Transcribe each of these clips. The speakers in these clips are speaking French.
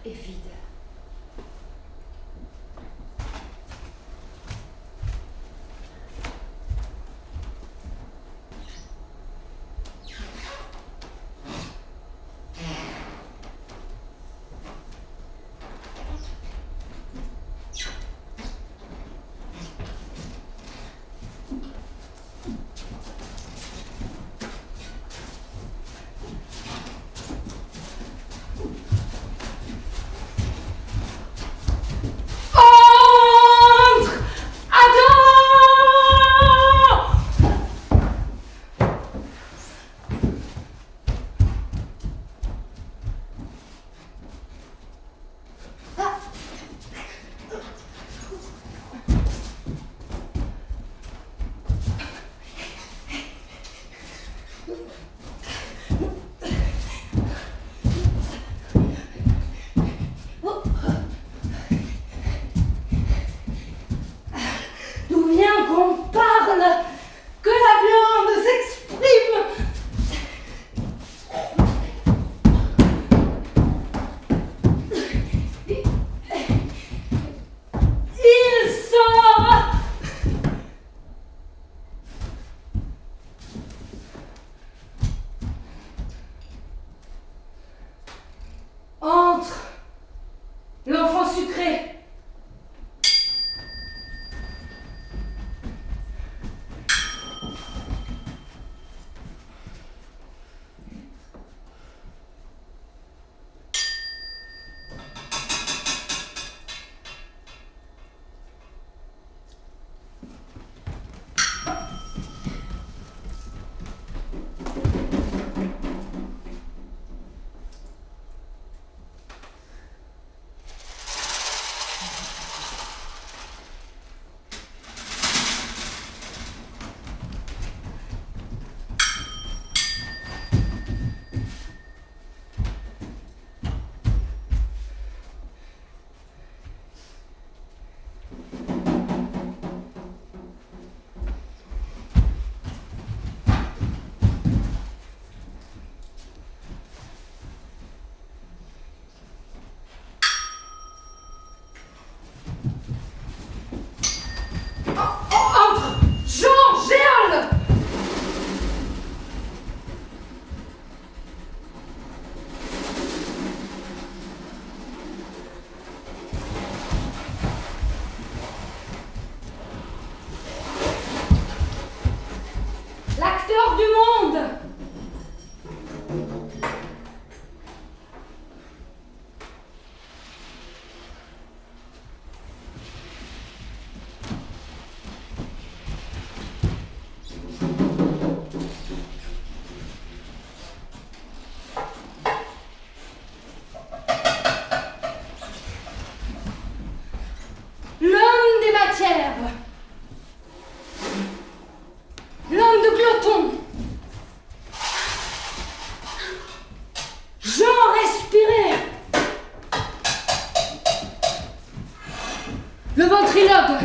et vide. Entre l'enfant sucré. L'acteur du monde. L'homme des matières. L'homme de Cloton. Jean respirait. Le ventriloque.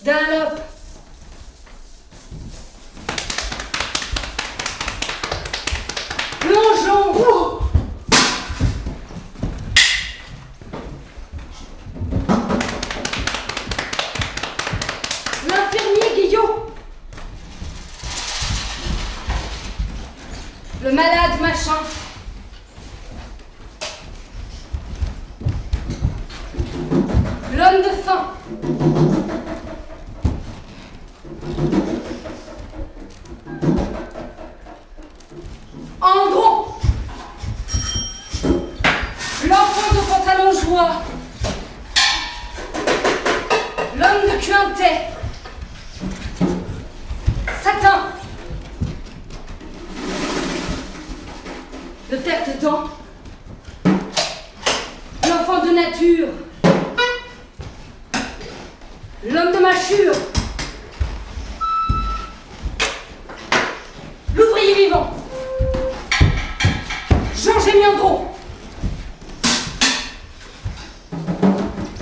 Dunlop. Plongeon. L'infirmier Guillot. Le malade machin. L'homme de faim. Andron. L'enfant de pantalon joie. L'homme de Cuintet. Satin. Le père de dents. L'enfant de nature. L'homme de mâchure. L'ouvrier vivant. Jean Gémiandro.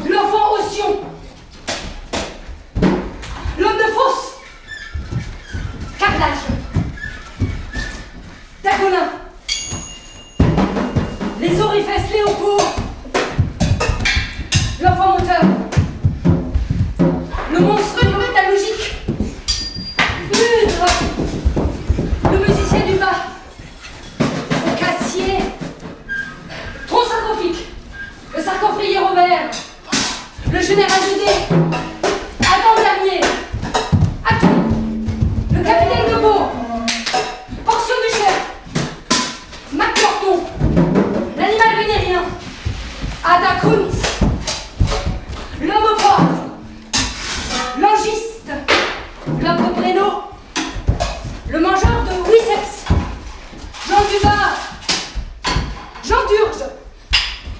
L'enfant Ossian. L'homme de fosse. Carrelage. général de D, avant-dernier, Aton, le capitaine de Beau, portion du chef, McCordon, l'animal vénérien, Ada Kuntz, l'homme au porc, l'angiste, l'homme de Breno, le mangeur de Wiceps, Jean Dubar, Jean Durge,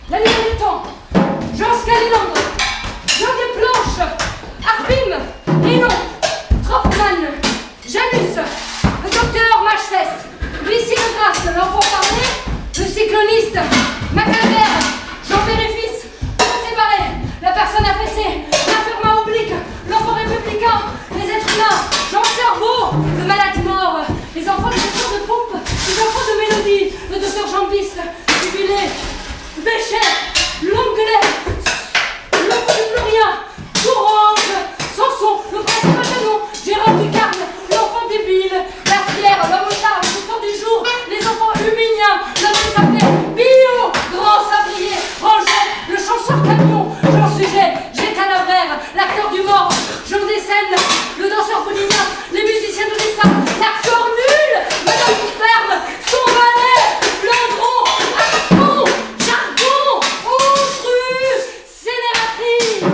l'animal du temps, Jean Scalilandre, Jean des planches, Arpim, Hénon, Tropman, Janus, le docteur Machefesse, Lucie de Grasse, l'enfant parlé, le cycloniste, Macalbert, Jean Périfis, séparé, la personne affaissée, l'infirma oblique, l'enfant républicain, les êtres humains, Jean Cerveau, le malade mort, les enfants des docteurs de pompe, les enfants de mélodie, le docteur Jean Bisque, Jubilé, Béchet, l'Anglais, l'enfant du Florien, Tourange, Samson, le prince Machanon, Gérard Ducarme, l'enfant débile, Lastière, l'homme au charme, le temps du jour, les enfants humiliens, l'homme qui s'appelait Bio, grand sablier, Angèle, le chanceur camion, Jean Sujet, G. Calavraire, l'acteur du mort, Jean Desseine, le danseur boulinien, les musiciens de l'Essa, l'acteur nul, Madame du sperme, son valet, Landron, Arpon, Jargon, Monstrus, Scénératrice.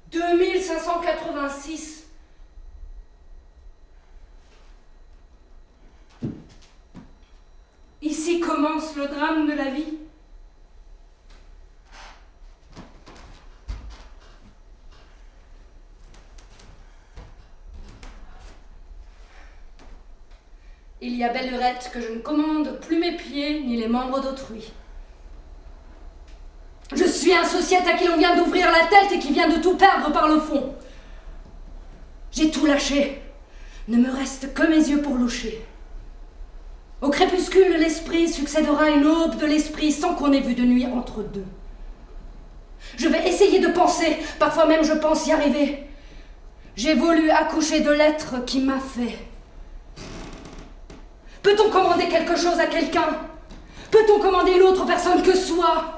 « 2586. Ici commence le drame de la vie. Il y a belle lurette que je ne commande plus mes pieds ni les membres d'autrui. Je suis un sociète à qui l'on vient d'ouvrir la tête et qui vient de tout perdre par le fond. J'ai tout lâché. Ne me reste que mes yeux pour loucher. Au crépuscule de l'esprit succédera une aube de l'esprit sans qu'on ait vu de nuit entre deux. Je vais essayer de penser, parfois même je pense y arriver. J'ai voulu accoucher de l'être qui m'a fait. Peut-on commander quelque chose à quelqu'un? Peut-on commander une autre personne que soi?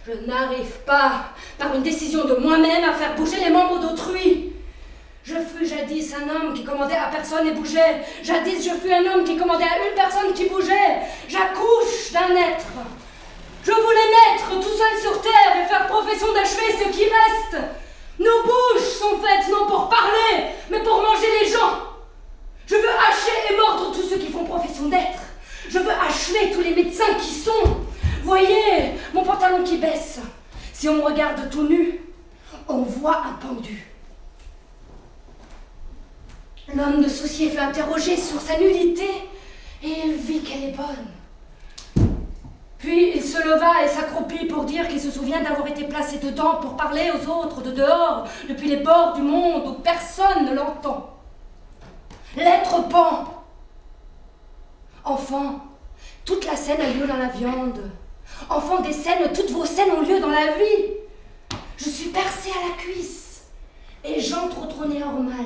Je n'arrive pas, par une décision de moi-même, à faire bouger les membres d'autrui. Je fus jadis un homme qui commandait à personne et bougeait. Jadis, je fus un homme qui commandait à une personne qui bougeait. J'accouche d'un être. Je voulais naître tout seul sur terre et faire profession d'achever ce qui reste. Nos bouches sont faites non pour parler, mais pour manger les gens. Je veux hacher et mordre tous ceux qui font profession d'être. Je veux achever tous les médecins qui sont. Voyez, mon pantalon qui baisse. Si on me regarde tout nu, on voit un pendu. L'homme de Saussier fut interrogé sur sa nudité et il vit qu'elle est bonne. Puis il se leva et s'accroupit pour dire qu'il se souvient d'avoir été placé dedans pour parler aux autres de dehors, depuis les bords du monde où personne ne l'entend. L'être pan. Enfant, toute la scène a lieu dans la viande. Enfant des scènes, toutes vos scènes ont lieu dans la vie. Je suis percé à la cuisse et j'entre au trône normal.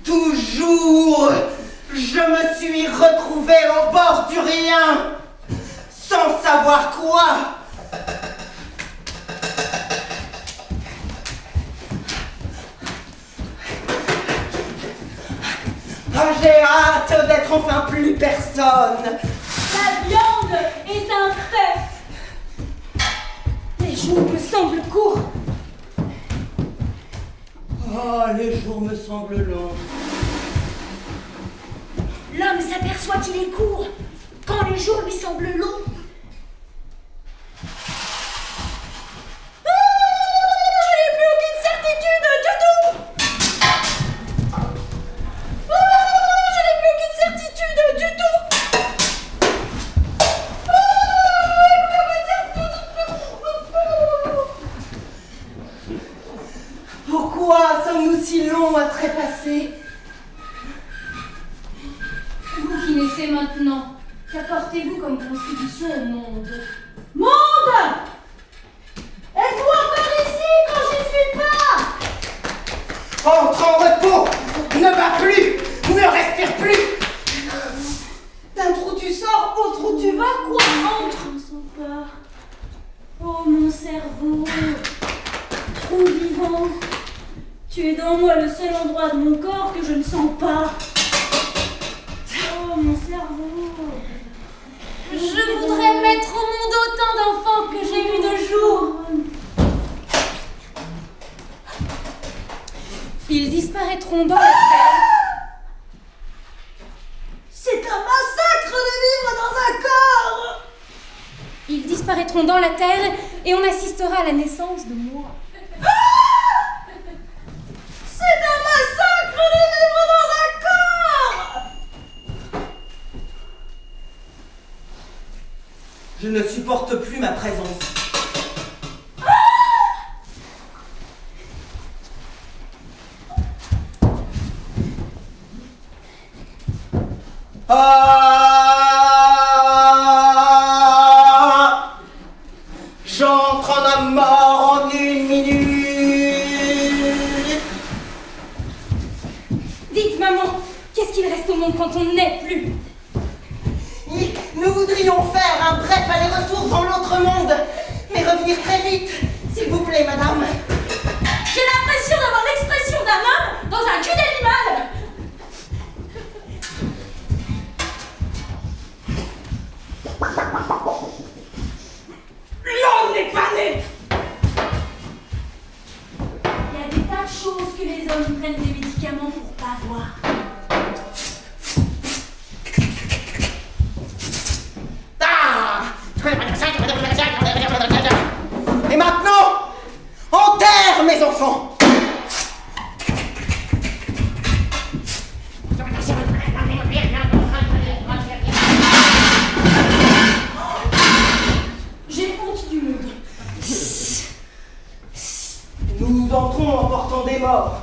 Toujours, je me suis retrouvé au bord du rien, sans savoir quoi. Ah, j'ai hâte d'être enfin plus personne. La viande est un fait. Les jours me semblent courts. Oh, les jours me semblent longs. L'homme s'aperçoit qu'il est court quand les jours lui semblent longs. Je n'ai plus aucune certitude du tout. Je n'ai plus aucune certitude du tout. Pourquoi sommes-nous si longs à trépasser? Vous qui naissez maintenant, qu'apportez-vous comme contribution au monde? Monde! Êtes-vous encore ici quand j'y suis pas? Entre en repos, ne bat plus, ne respire plus. D'un trou tu sors, au trou tu vas, quoi? Entre! Je ne sens pas. Oh mon cerveau, trou vivant, tu es dans moi le seul endroit de mon corps que je ne sens pas. Oh mon cerveau. Je voudrais mettre au monde autant d'enfants que j'ai eu de jours. Ils disparaîtront dans la terre. C'est un massacre de vivre dans un corps. Ils disparaîtront dans la terre et on assistera à la naissance de moi. C'est un massacre de vivre dans un corps. Je ne supporte plus ma présence. J'entre en homme mort en une minute. Dites maman, qu'est-ce qu'il reste au monde quand on n'est plus? Nous voudrions faire un bref aller-retour dans l'autre monde, mais revenir très vite, s'il vous plaît, madame. J'ai l'impression d'avoir l'expression d'un homme dans un cul d'animal. L'homme n'est pas né. Il y a des tas de choses que les hommes prennent des médicaments pour pas voir. Et maintenant, en terre, mes enfants. morts.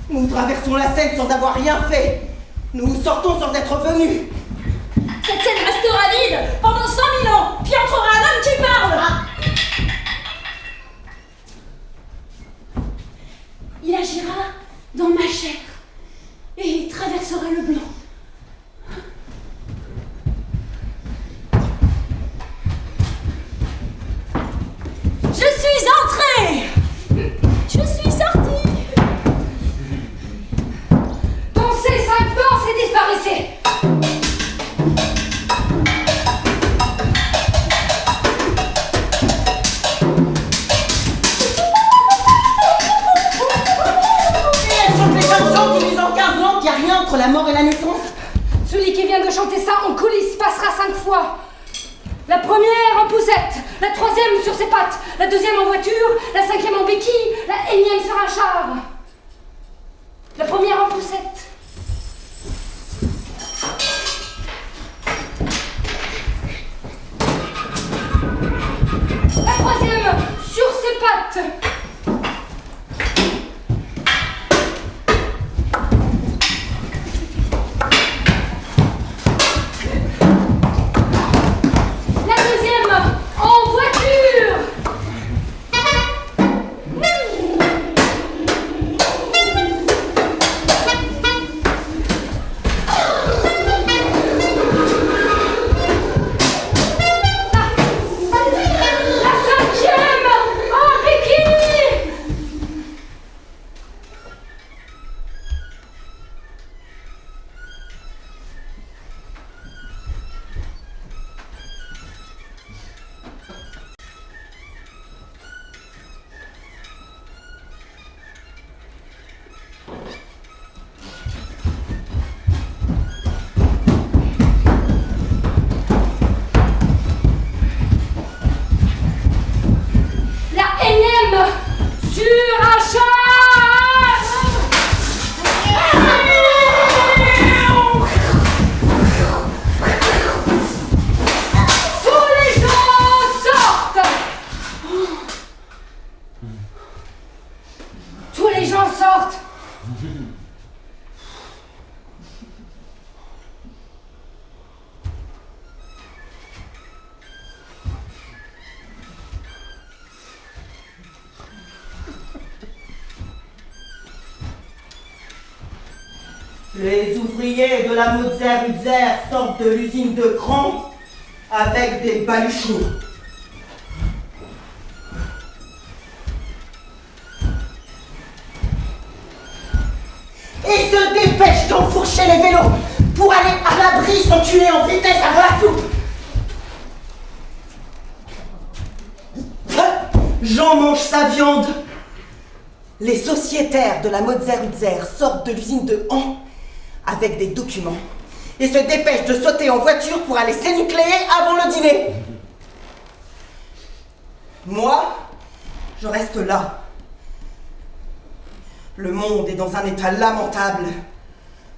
Nous traversons la Seine sans avoir rien fait. Nous sortons sans être venus. Cette scène restera vide pendant 100 000 ans, puis entrera un homme qui parle. Il agira dans ma chair et traversera le blanc. Je suis entrée. Je suis sortie. Dansez 5 danses et disparaissez. La mort et la naissance. Celui qui vient de chanter ça en coulisses passera 5 fois. La première en poussette, la troisième sur ses pattes, la deuxième en voiture, la cinquième en béquille, la énième sur un char. La première en poussette. La troisième sur ses pattes. Les ouvriers de la Mozart-Utzer sortent de l'usine de Cran avec des baluchons. Et se dépêchent d'enfourcher les vélos pour aller à l'abri s'enculer en vitesse avant la soupe. Jean mange sa viande. Les sociétaires de la Mozart-Utzer sortent de l'usine de Han avec des documents et se dépêchent de sauter en voiture pour aller s'énucléer avant le dîner. Moi, je reste là. Le monde est dans un état lamentable.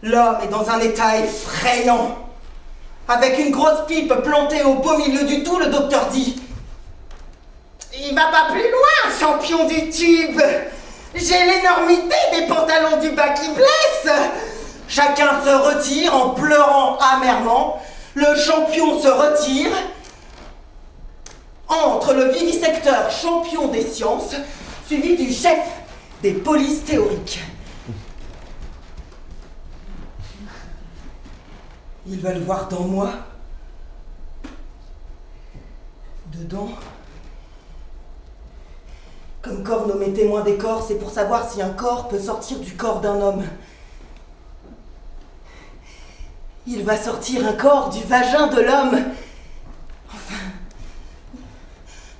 L'homme est dans un état effrayant. Avec une grosse pipe plantée au beau milieu du tout, le docteur dit: il va pas plus loin, champion du tube. J'ai l'énormité des pantalons du bas qui blessent. Chacun se retire en pleurant amèrement. Le champion se retire. Entre le vivisecteur champion des sciences, suivi du chef des polices théoriques. Ils veulent voir dans moi, dedans, comme corps nommé témoin des corps, c'est pour savoir si un corps peut sortir du corps d'un homme. Il va sortir un corps du vagin de l'homme. Enfin,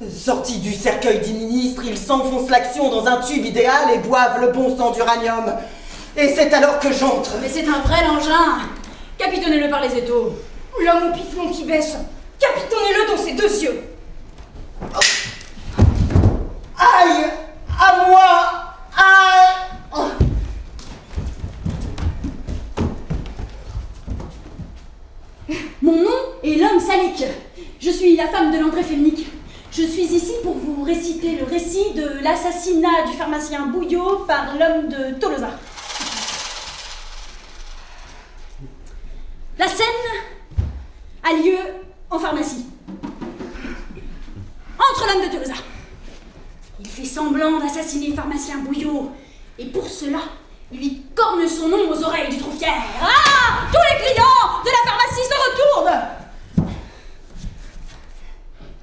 sortis du cercueil du ministre, ils s'enfoncent l'action dans un tube idéal et boivent le bon sang d'uranium. Et c'est alors que j'entre. Mais c'est un vrai engin. Capitonnez-le par les étaux. L'homme au piflon qui baisse. Capitonnez-le dans ses 2 yeux. Aïe! À moi! Aïe! Mon nom est l'homme salique. Je suis la femme de l'André Féminique. Je suis ici pour vous réciter le récit de l'assassinat du pharmacien Bouillot par l'homme de Tolosa. La scène a lieu en pharmacie. Entre l'homme de Tolosa. Il fait semblant d'assassiner le pharmacien Bouillot. Et pour cela, il lui corne son nom aux oreilles du troufière. Ah! Tous les clients de la pharmacie se retournent!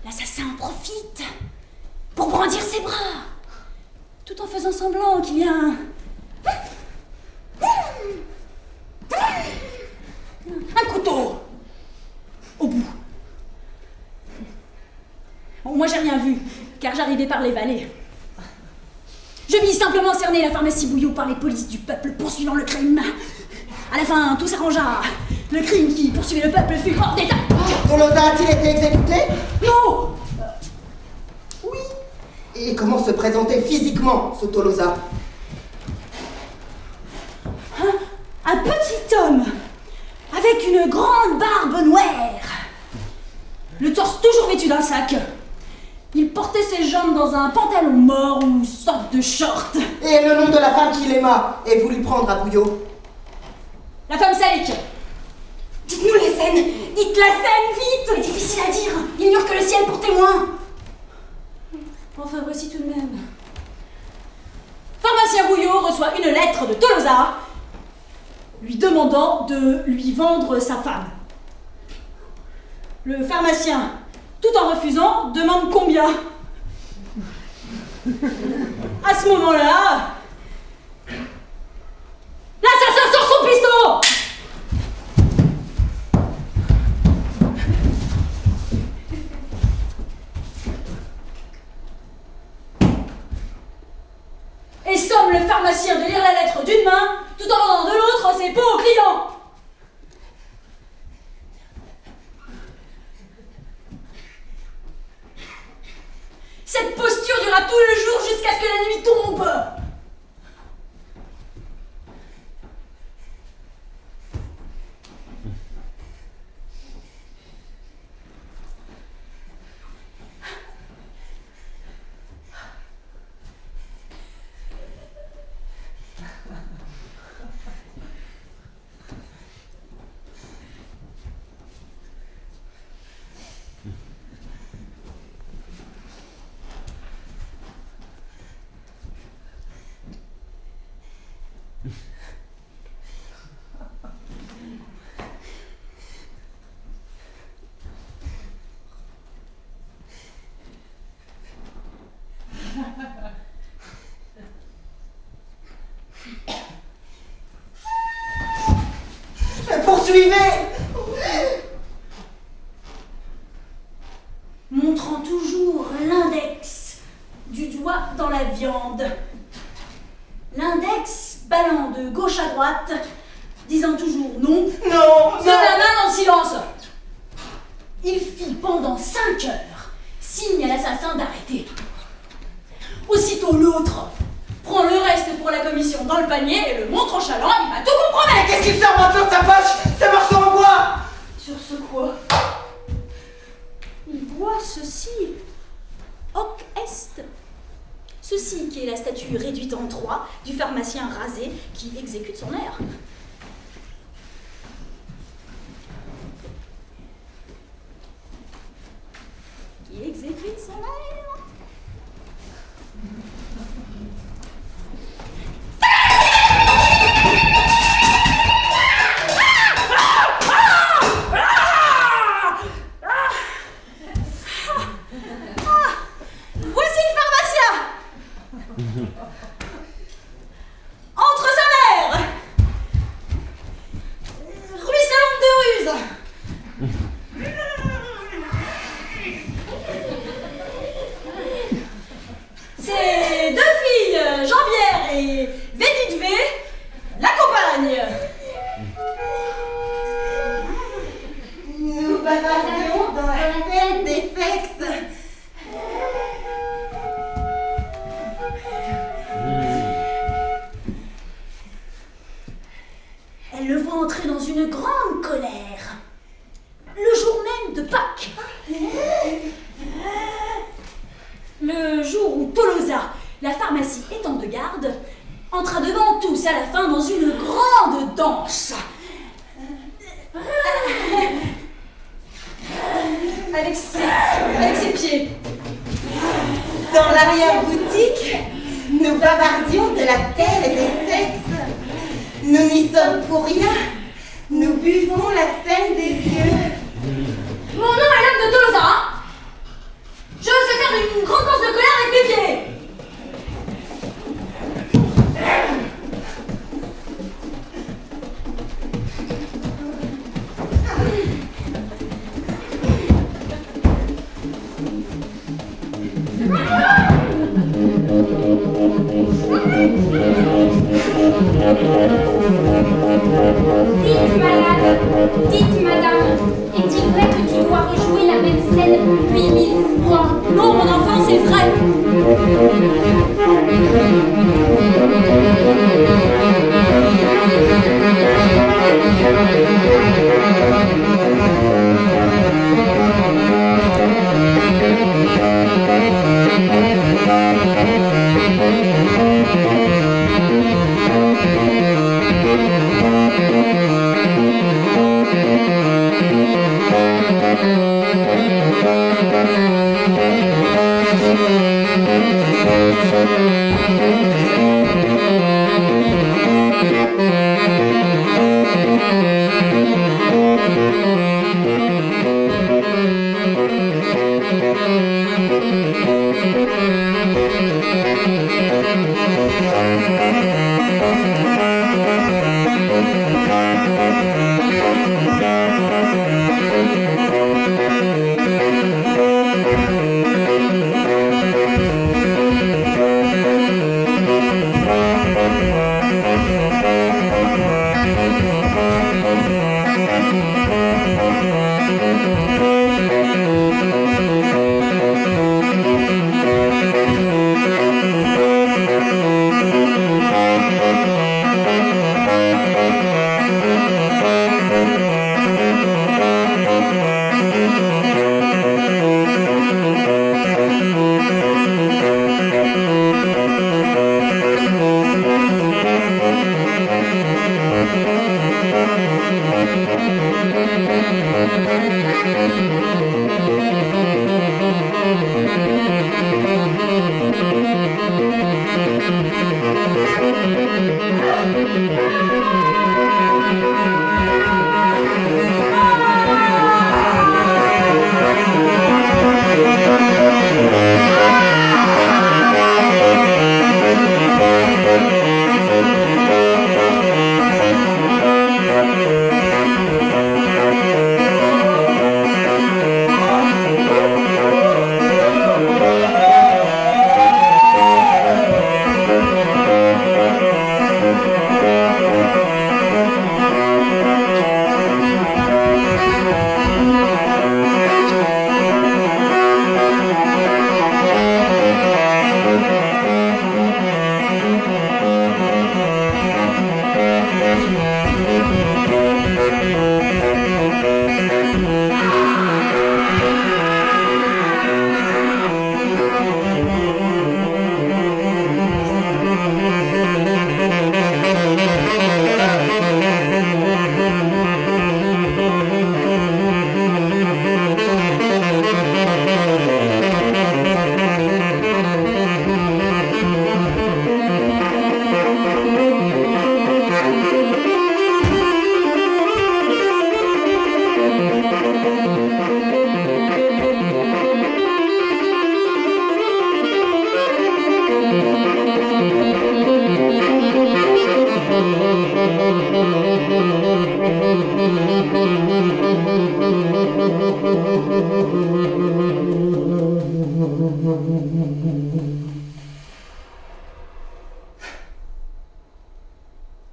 L'assassin en profite pour brandir ses bras, tout en faisant semblant qu'il y a un couteau au bout. Bon, moi j'ai rien vu, car j'arrivais par les vallées. Je vis simplement cerner la pharmacie Bouillot par les polices du peuple poursuivant le crime. À la fin, tout s'arrangea. Le crime qui poursuivait le peuple fut hors d'état. Tolosa a-t-il été exécuté? Non! Oui. Et comment se présentait physiquement ce Tolosa? Un petit homme, avec une grande barbe noire. Le torse toujours vêtu d'un sac. Il portait ses jambes dans un pantalon mort ou sorte de short. Et le nom de la femme qu'il aima et voulut prendre à Bouillot? La femme Salik. Dites-nous les scènes. Dites la scène, vite. C'est difficile à dire. Il n'y a que le ciel pour témoin. Enfin, voici tout de même. Pharmacien Bouillot reçoit une lettre de Tolosa lui demandant de lui vendre sa femme. Le pharmacien, tout en refusant, demande combien. À ce moment-là, l'assassin sort son pistolet. Et somme le pharmacien de lire la lettre d'une main, tout en vendant de l'autre ses pots aux clients. Cette posture dura tout le jour jusqu'à ce que la nuit tombe. Poursuivez! Montrant toujours l'index du doigt dans la viande. L'index ballant de gauche à droite, disant toujours non. Non! De la main dans le silence. Il fit pendant 5 heures signe à l'assassin d'arrêter. Aussitôt l'autre prend le reste pour la commission dans le panier et le montre en chalant, il va tout compromettre. Qu'est-ce qu'il sort maintenant de sa poche? Ce morceau en bois! Sur ce quoi il voit ceci. Hoc est. Ceci qui est la statue réduite en 3 du pharmacien rasé qui exécute son air. Qui exécute son air. Voici le pharmacien. Entre sa mère, ruisselante de ruse. Ses 2 filles, Jambière et Véditve, l'accompagnent. Nous bavardions dans la tête des textes. Elle le voit entrer dans une grande colère. Le jour même de Pâques. la pharmacie étant de garde, entra devant tous à la fin dans une grande danse. Avec ses pieds. Dans l'arrière-boutique, nous bavardions de la terre et des sexes. Nous n'y sommes pour rien. Nous buvons la scène des dieux. Mon nom est l'homme de Tolosa. Je sais faire une grande danse de colère avec mes pieds. Dites, madame, est-il vrai que tu dois rejouer la même scène 8000 fois? Non, mon enfant, c'est vrai.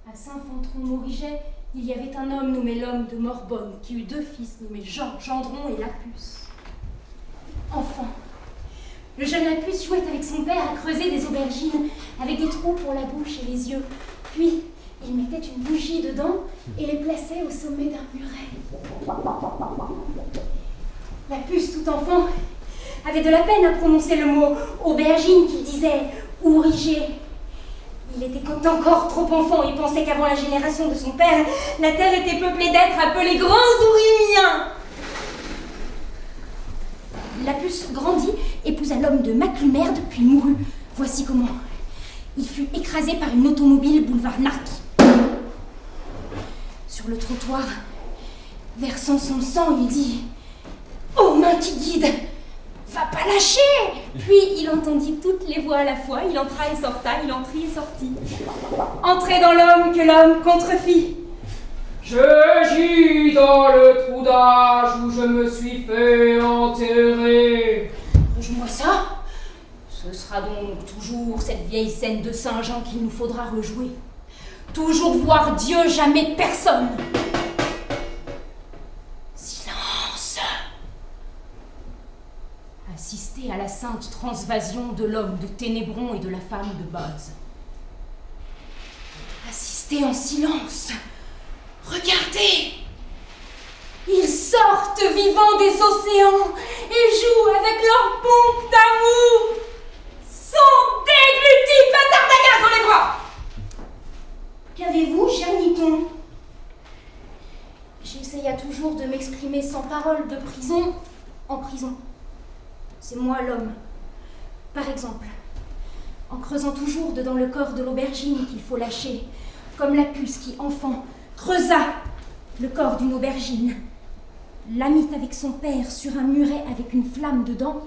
À Saint-Fantron-Mauriget, il y avait un homme nommé l'homme de Morbonne qui eut 2 fils nommés Jean, Gendron et Lapuce. Enfant, le jeune Lapuce jouait avec son père à creuser des aubergines avec des trous pour la bouche et les yeux. Puis, il mettait une bougie dedans et les plaçait au sommet d'un muret. Lapuce, tout enfant, avait de la peine à prononcer le mot aubergine qu'il disait Ourigé. Il était encore trop enfant et pensait qu'avant la génération de son père, la terre était peuplée d'êtres appelés grands ourimiens. Lapus grandit, épousa l'homme de Maclumerde, puis mourut. Voici comment. Il fut écrasé par une automobile boulevard Narki. Sur le trottoir, versant son sang, il dit « Ô main qui guide, va pas lâcher !» Puis il entendit toutes les voix à la fois. Il entra et sorta, il entrit et sortit. Entrait dans l'homme que l'homme contrefit. Je gis dans le trou d'âge où je me suis fait enterrer. Rejoue-moi ça. Ce sera donc toujours cette vieille scène de Saint-Jean qu'il nous faudra rejouer. Toujours voir Dieu, jamais personne. Silence. Assister à la sainte transvasion de l'homme de Ténébron et de la femme de Boz. Assister en silence. Regardez. Ils sortent vivants des océans et jouent avec leur pompe d'amour. Sont déglutis, bâtard d'agace dans les bras. Qu'avez-vous, cher Niton? J'essaya toujours de m'exprimer sans parole, de prison en prison. C'est moi l'homme. Par exemple, en creusant toujours dedans le corps de l'aubergine qu'il faut lâcher, comme la puce qui, enfant, creusa le corps d'une aubergine, la mit avec son père sur un muret avec une flamme dedans,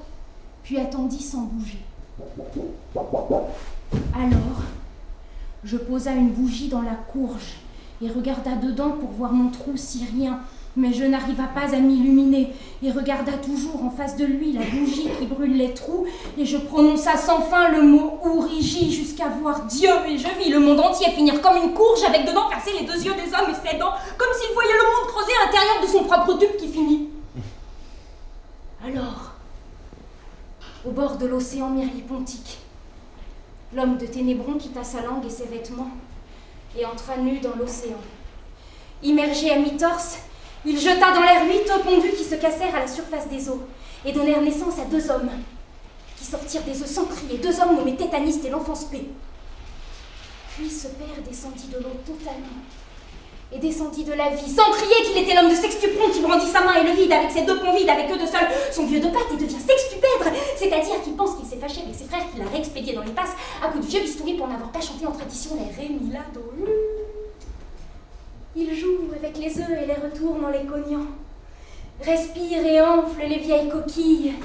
puis attendit sans bouger. Alors, je posa une bougie dans la courge et regarda dedans pour voir mon trou syrien, mais je n'arriva pas à m'illuminer et regarda toujours en face de lui la bougie qui brûle les trous et je prononça sans fin le mot Ourigi jusqu'à voir Dieu et je vis le monde entier finir comme une courge avec dedans percé les deux yeux des hommes et ses dents comme s'il voyait le monde creuser à l'intérieur de son propre tube qui finit. Alors, au bord de l'océan myrlipontique, l'homme de Ténébron quitta sa langue et ses vêtements et entra nu dans l'océan. Immergé à mi-torse, il jeta dans l'air 8 œufs pondus qui se cassèrent à la surface des eaux et donnèrent naissance à 2 hommes qui sortirent des œufs sans crier, 2 hommes nommés Tétaniste et l'enfant Spé. Puis ce père descendit de l'eau totalement et descendit de la vie sans crier qu'il était l'homme de Sextupron qui brandit sa main et le vide avec ses 2 ponts vides avec eux de seul son vieux de pattes et devient Sextupèdre, c'est-à-dire qu'il pense qu'il s'est fâché avec ses frères qu'il a réexpédié dans les tasses à coups de vieux bistouris pour n'avoir pas chanté en tradition les Ré Milado. Il joue avec les œufs et les retourne en les cognant, respire et enfle les vieilles coquilles,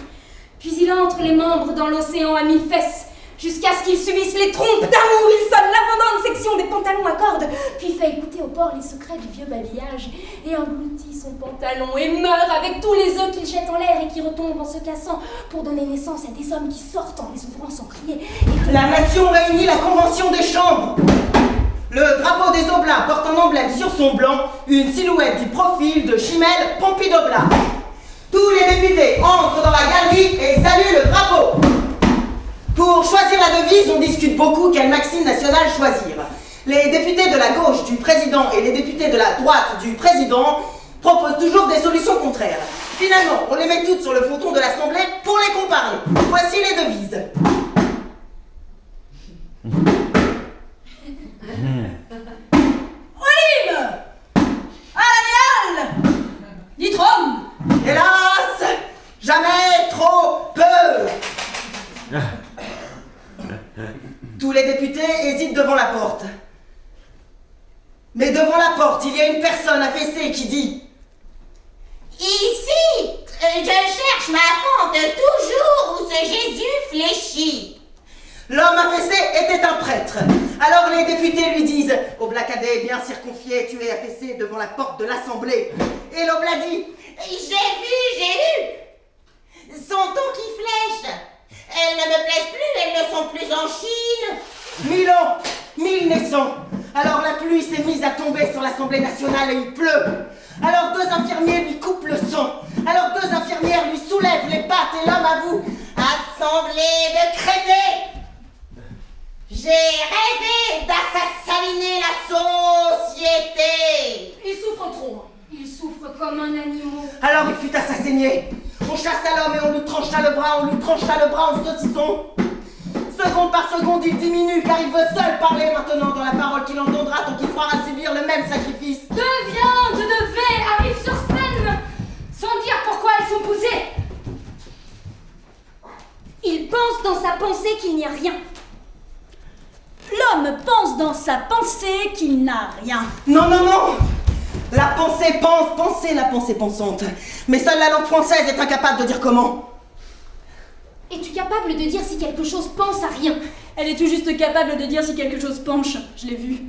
puis il entre les membres dans l'océan à 1000 fesses, jusqu'à ce qu'il subisse les trompes d'amour. Il sonne l'abondante section des pantalons à cordes, puis fait écouter au port les secrets du vieux babillage, et engloutit son pantalon, et meurt avec tous les œufs qu'il jette en l'air et qui retombent en se cassant, pour donner naissance à des hommes qui sortent en les ouvrant sans crier. La nation réunit la convention des chambres. Le drapeau des Oblats porte en emblème sur son blanc une silhouette du profil de Chimène Pompidoblat. Tous les députés entrent dans la galerie et saluent le drapeau. Pour choisir la devise, on discute beaucoup quelle maxime nationale choisir. Les députés de la gauche du président et les députés de la droite du président proposent toujours des solutions contraires. Finalement, on les met toutes sur le fronton de l'Assemblée pour les comparer. Voici les devises. Olive, Alanial, Nitrom. Hélas, jamais trop peu. Tous les députés hésitent devant la porte. Mais devant la porte, il y a une personne affaissée qui dit « Ici, je cherche ma fente toujours où ce Jésus fléchit. » L'homme affaissé était un prêtre. Alors les députés lui disent « Oblat cadet, bien circonfié, tu es affaissé devant la porte de l'Assemblée. » Et l'Oblat dit « J'ai vu. Son ton qui flèche. Elles ne me plaisent plus, elles ne sont plus en Chine. » 1000 ans, 1000 naissants. Alors la pluie s'est mise à tomber sur l'Assemblée nationale et il pleut. Alors 2 infirmiers lui coupent le sang. Alors 2 infirmières lui soulèvent les pattes et l'homme avoue « Assemblée de crétés, j'ai rêvé d'assassiner la société. » Il souffre trop. Il souffre comme un animal. Alors il fut assassiné. On chassa l'homme et on lui trancha le bras en saucisson. Ce seconde par seconde, il diminue car il veut seul parler maintenant dans la parole qu'il entendra tant qu'il croira subir le même sacrifice. Deux viandes de V arrivent sur scène sans dire pourquoi elles sont poussées. Il pense dans sa pensée qu'il n'y a rien. L'homme pense dans sa pensée qu'il n'a rien. Non, non, non! La pensée pense, pensez la pensée pensante. Mais seule la langue française est incapable de dire comment. Es-tu capable de dire si quelque chose pense à rien? Elle est tout juste capable de dire si quelque chose penche. Je l'ai vu.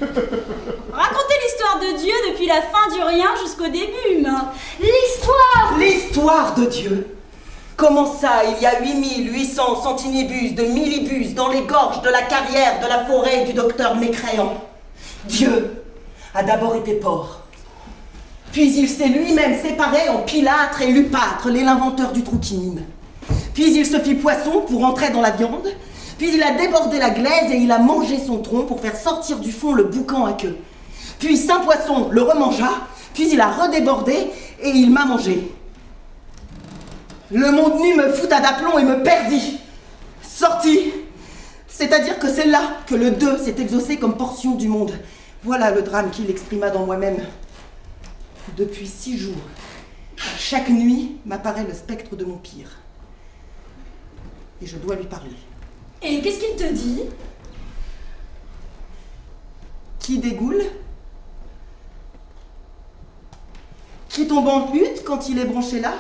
Racontez l'histoire de Dieu depuis la fin du rien jusqu'au début, humain. L'histoire! L'histoire de Dieu. Comment ça, il y a 8800 centinibus de millibus dans les gorges de la carrière de la forêt du docteur mécréant. Dieu a d'abord été porc. Puis il s'est lui-même séparé en Pilâtre et Lupâtre, l'inventeur du trouquinime. Puis il se fit poisson pour entrer dans la viande. Puis il a débordé la glaise et il a mangé son tronc pour faire sortir du fond le boucan à queue. Puis Saint Poisson le remangea. Puis il a redébordé et il m'a mangé. Le monde nu me fouta d'aplomb et me perdit. Sorti. C'est-à-dire que c'est là que le deux s'est exaucé comme portion du monde. Voilà le drame qu'il exprima dans moi-même. Depuis 6 jours, chaque nuit m'apparaît le spectre de mon pire. Et je dois lui parler. Et qu'est-ce qu'il te dit? Qui dégoule? Qui tombe en hutte quand il est branché là?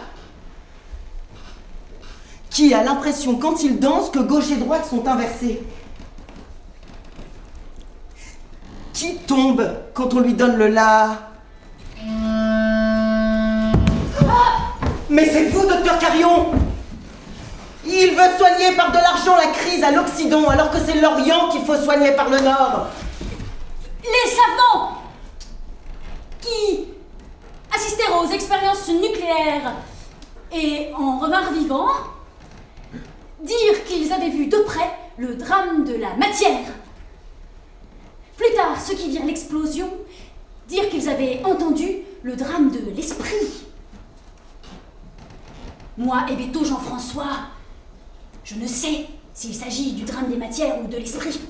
Qui a l'impression quand il danse que gauche et droite sont inversées? Qui tombe quand on lui donne le la? Mais c'est vous, docteur Carion! Il veut soigner par de l'argent la crise à l'Occident, alors que c'est l'Orient qu'il faut soigner par le Nord. Les savants qui assistèrent aux expériences nucléaires et en revinrent vivants dirent qu'ils avaient vu de près le drame de la matière. Plus tard, ceux qui virent l'explosion dirent qu'ils avaient entendu le drame de l'esprit. Moi, Hébéto Jean-François, je ne sais s'il s'agit du drame des matières ou de l'esprit.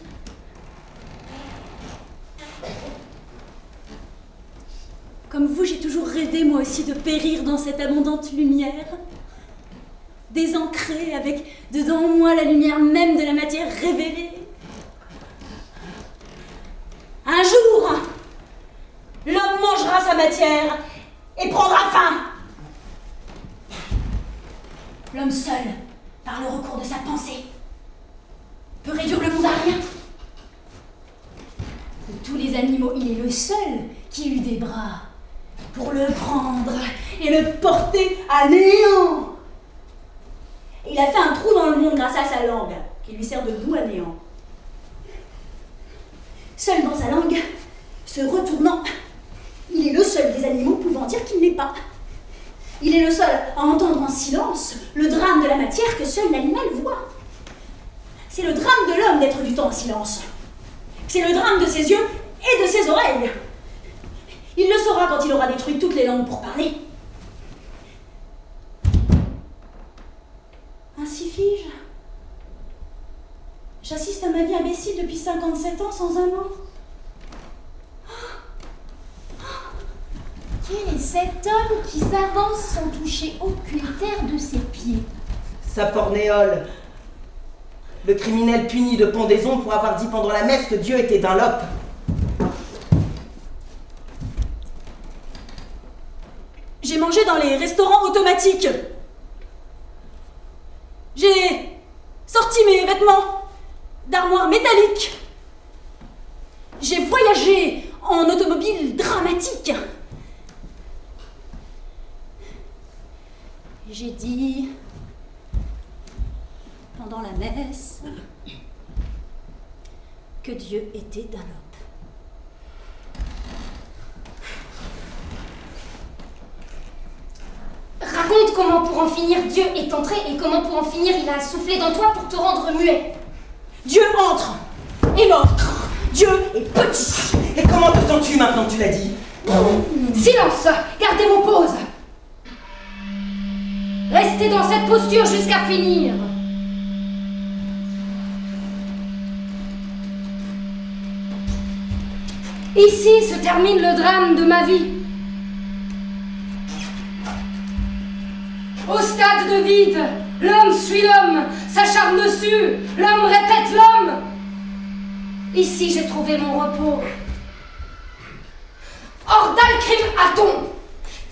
Comme vous, j'ai toujours rêvé, moi aussi, de périr dans cette abondante lumière, désancrée, avec dedans moi la lumière même de la matière révélée. Un jour, l'homme mangera sa matière et prendra faim. L'homme seul, par le recours de sa pensée, peut réduire le monde à rien. De tous les animaux, il est le seul qui eut des bras pour le prendre et le porter à néant. Il a fait un trou dans le monde grâce à sa langue, qui lui sert de bout à néant. Seul dans sa langue, se retournant, il est le seul des animaux pouvant dire qu'il n'est pas. Il est le seul à entendre en silence le drame de la matière que seul l'animal voit. C'est le drame de l'homme d'être du temps en silence. C'est le drame de ses yeux et de ses oreilles. Il le saura quand il aura détruit toutes les langues pour parler. Ainsi fis-je. J'assiste à ma vie imbécile depuis 57 ans sans un mot. Quel est cet homme qui s'avance sans toucher aucune terre de ses pieds? Sapornéole, le criminel puni de pendaison pour avoir dit pendant la messe que Dieu était Dunlop. J'ai mangé dans les restaurants automatiques. J'ai sorti mes vêtements d'armoire métallique. J'ai voyagé en automobile dramatique. J'ai dit, pendant la messe, que Dieu était Dunlop. Raconte comment pour en finir Dieu est entré et comment pour en finir il a soufflé dans toi pour te rendre muet. Dieu entre et mort. Dieu est petit. Et comment te sens-tu maintenant que tu l'as dit? Silence! Gardez vos pauses! Restez dans cette posture jusqu'à finir. Ici se termine le drame de ma vie. Au stade de vide, l'homme suit l'homme, s'acharne dessus, l'homme répète l'homme. Ici j'ai trouvé mon repos. Ordal crime Aton,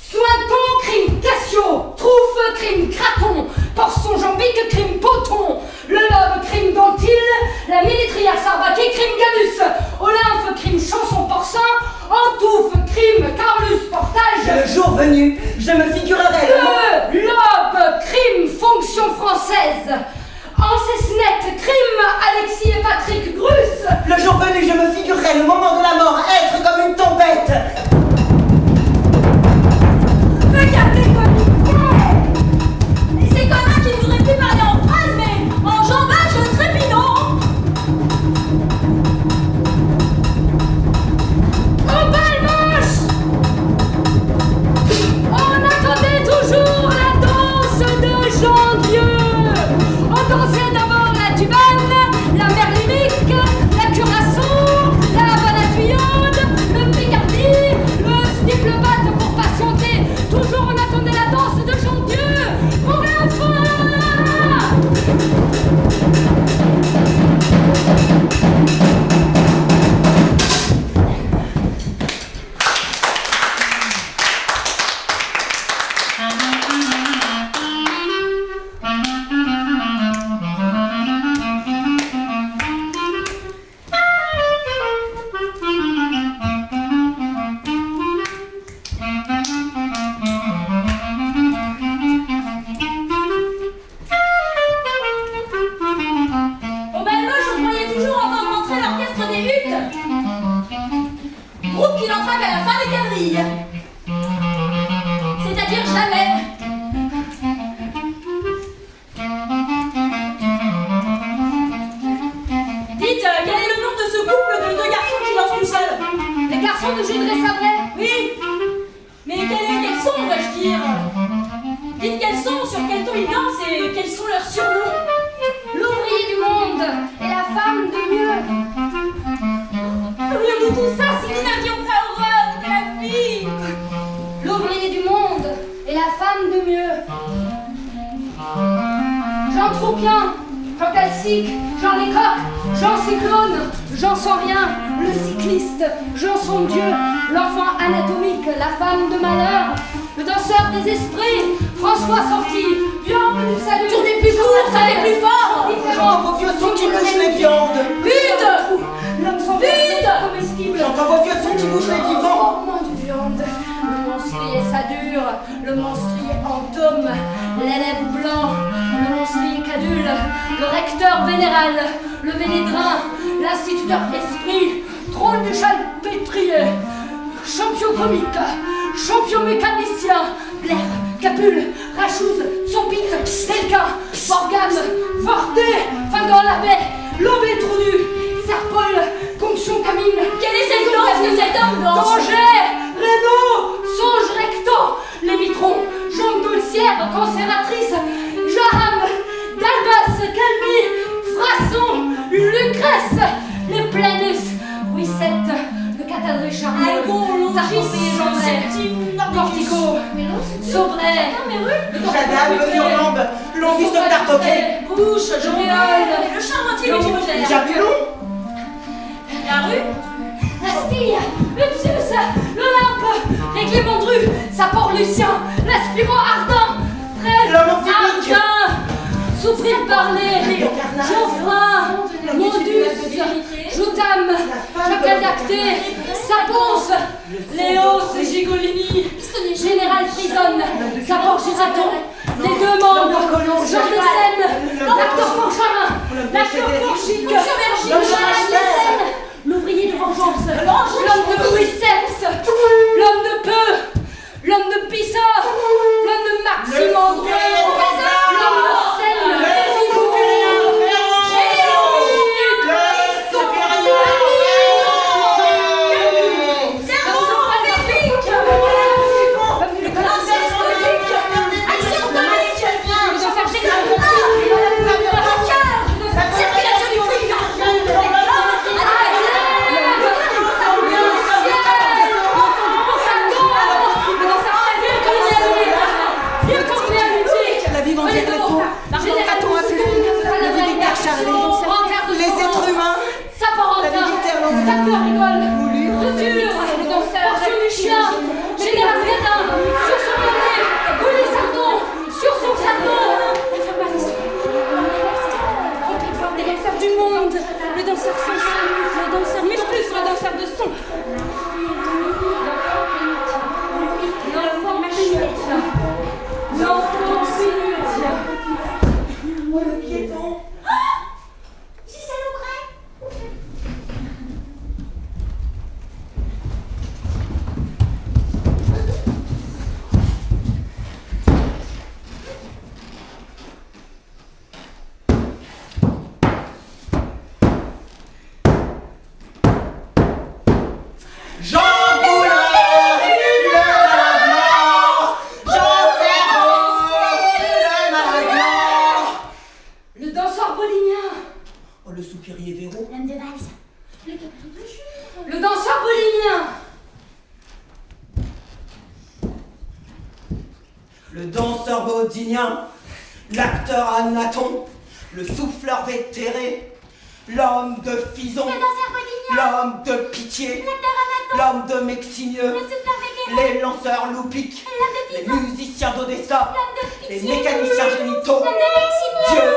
Sointon crime Cassio, Trouffe crime Craton, Porson Jambique crime Poton, le lobe crime Dentile, la Ménétria Sarbacée crime Ganus, Olympe crime Chanson Porcin, Antouffe crime Carlus Portage. Le jour venu, je me figurerai Le lobe crime Fonction française, Ancesnet crime Alexis et Patrick Grus. Le jour venu, je me figurerai le moment de la mort être comme une tempête. Regardez comme il fait! Et ces connards qui ne voudraient plus parler en phrase, mais en jambage trépidant! Au bal moche! On attendait toujours la danse de Jean-Dieu! On dansait d'abord la tubane, la merlimique, la curaçao, la banatuyaude, le picardie, le stiplebatte pour patienter. Toujours on attendait la danse de Jean-Dieu pour la fin! Au bal moche, on croyait toujours entendre rentrer l'orchestre des huttes! Groupe qui n'entrave à la fin des quadrilles! C'est-à-dire jamais! Dites, quel est le nom de ce couple de deux garçons qui dansent tout seuls? Les garçons de Jules Sabré. Oui! Mais quels sont, dois-je dire? Dites quels sont, sur quel ton ils dansent et quels sont leurs surnoms? L'ouvrier du monde et la femme de mieux. Ferions-nous tout ça si nous n'avions pas horreur de la vie? L'ouvrier du monde et la femme de mieux. Jean Troupien, Jean Calcique, Jean Lécoq, Jean Cyclone, Jean sans rien, le cycliste, Jean son Dieu, l'enfant anatomique, la femme de malheur, le danseur des esprits, François Sorti, viande, salut, Tournez plus court, allez plus fort! J'entends vos vieux sons qui bouchent les viandes. Vite! L'homme sans Vite! comestible. J'entends vos vieux sons qui bouchent les vivants. Formant de viande, le monstrier sadure, le monstrier entôme, l'élève blanc, le monstrier cadule, le recteur vénéral, le vénédrin, l'instituteur esprit, trône du chalpétrier, champion comique, champion mécanicien, Blair, Capule, Rachouz, Sompite, Selka, Borgame, Vorté, Fingant l'abbé, Lobé Troudu, Serpol, Conction Camine. Quelle est cette danse que cet homme danse? Danger, Renaud, Songe Recto, les mitrons, Jambes d'Ulcière, cancératrice, Jaham, Dalbas, Calmi, Frasson, Lucrèce, les Planus, Ruissette, le catadré charmant, Sarkozy, Jambray, Cortico, Saubray, Jadam, le Nurlambe, Longus de Tartoquet, Bouche, Joméole, le charmentier Multimodère, Jabulon, la rue, Astille, Ipsus, l'Olympe, les Clément Dru, Sapor-Lucien, l'aspirant ardent, Fred, L'homme amphibique. Ardin, Souffrir parler, Geoffrin, Mondus, Joutam, Jacalacté, Saponce, Léos, Gigolini, Général Frison, Sapor Giraton, les deux membres, Jean de Seine, l'acteur Porcharin, l'acteur Porchic, le Scène, l'ouvrier de vengeance, l'homme de Louis-Seps, l'homme de Peu, l'homme de Pissa, l'homme de Maxime André, l'homme de Seine, circulation du crime! étoile, Moulure, Couture, le danseur, portion du chien, Général Gadin, sur son bonnet, Willy Sardon, sur son charbon, la femme Alice, le danseur du monde, le danseur sans son, le danseur Musclus, le danseur de son. L'enfant Pinocchio, l'enfant Pinocchio. Oh, le piéton. Gisèle Aubray. Jean Boulin, le malade mort. Jean Ferrand, le malade mort. Le danseur bolinien, Oh, le soupirier Véro. L'homme de valse. Le cabaret de jour. le danseur bolinien, Le danseur baudinien, l'acteur Anaton, le souffleur vétéré, l'homme de Fison, Le danseur bodinien. l'homme de Pitié, L'acteur Amaton. l'homme de Mexigneux, Le souffleur vétéré. les lanceurs loupiques, L'homme de les Fison. musiciens d'Odessa, L'homme de les Pitié. mécaniciens génitaux, L'homme de Mexigneux. Dieu,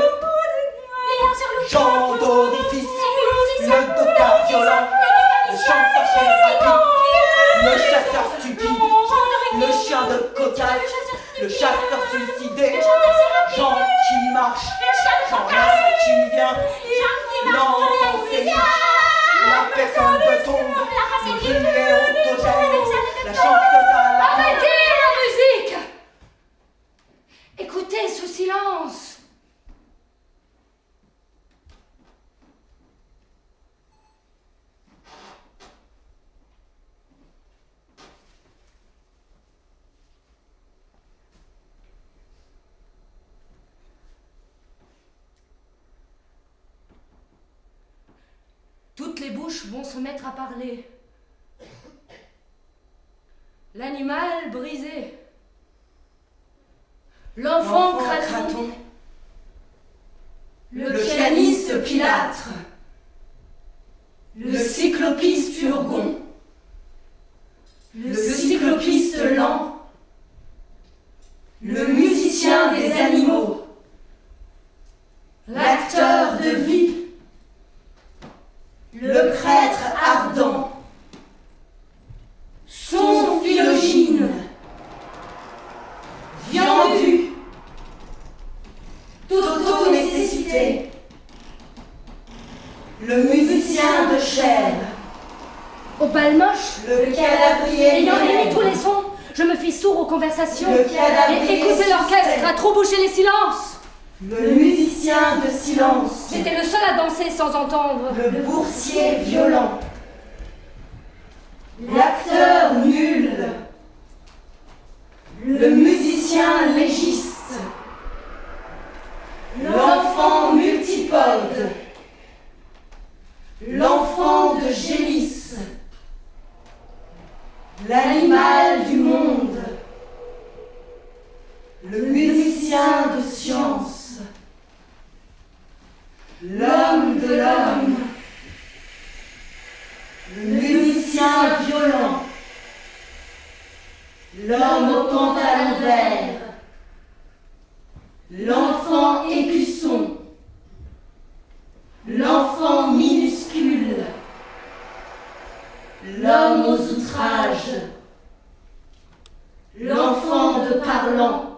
Les lanceurs loupiques. Jean d'Orifice, Les musiciens. le docteur violent, le chanteur rapide, le chasseur stupide, le chien de cocasse, le chasseur suicidé, Jean qui marche, Jean qui vient, l'enfant scénique, la personne de tombe, le léontogène, la chanteuse à la arrêtez la musique. Écoutez sous silence. Toutes les bouches vont se mettre à parler. L'animal brisé. L'enfant craton. Le pianiste Pilâtre. Le cyclopiste Turgon. Le cyclopiste lent. Le musicien des animaux. L'acteur de vie. Le prêtre ardent. Son philogine. Viandu. Toto-nécessité. le musicien de chair, Au bal moche, le cadavrier ayant émis muet, tous les sons, je me fis sourd aux conversations. le cadavrier Et écouter l'orchestre suspect, à trop boucher les silences. le musicien de silence, J'étais le seul à danser sans entendre. le boursier violent, l'acteur nul, le musicien légiste, l'enfant multipode, l'enfant de Gélis, l'animal du monde, le musicien de science, l'homme de l'homme, le musicien violent, l'homme au pantalon vert, l'enfant écusson, l'enfant minuscule, l'homme aux outrages, l'enfant de parlant,